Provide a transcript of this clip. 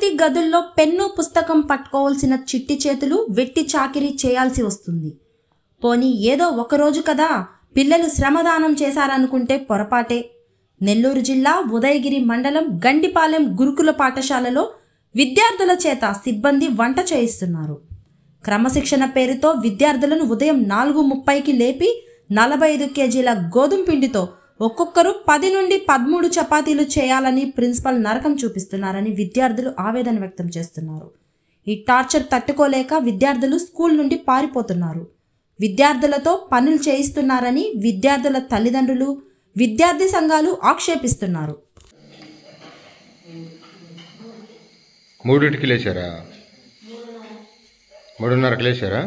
తరగతి గదుల్లో పెన్ను పుస్తకం పట్టుకోవాల్సిన చిట్టి చేతులు వెట్టి చాకిరీ చేయాల్సి వస్తుంది. పోనీ ఏదో ఒకరోజు కదా పిల్లలు శ్రమదానం చేశారనుకుంటే పొరపాటే. నెల్లూరు జిల్లా ఉదయగిరి మండలం గండిపాలెం గురుకుల పాఠశాలలో విద్యార్థుల చేత సిబ్బంది వంట చేయిస్తున్నారు. క్రమశిక్షణ పేరుతో విద్యార్థులను ఉదయం 4:30కి లేపి 45 కేజీల గోధుమ పిండితో ఒక్కొక్కరు 10 నుండి 13 చపాతీలు చేయాలని ప్రిన్సిపల్ నరకం చూపిస్తున్నారని విద్యార్థులు ఆవేదన వ్యక్తం చేస్తున్నారు. ఈ టార్చర్ తట్టుకోలేక విద్యార్థులు స్కూల్ నుండి పారిపోతున్నారు. విద్యార్థులతో పనులు చేయిస్తున్నారని విద్యార్థుల తల్లిదండ్రులు, విద్యార్థి సంఘాలు ఆక్షేపిస్తున్నారు. 3కి లేచారా? 3:30కి లేచారా?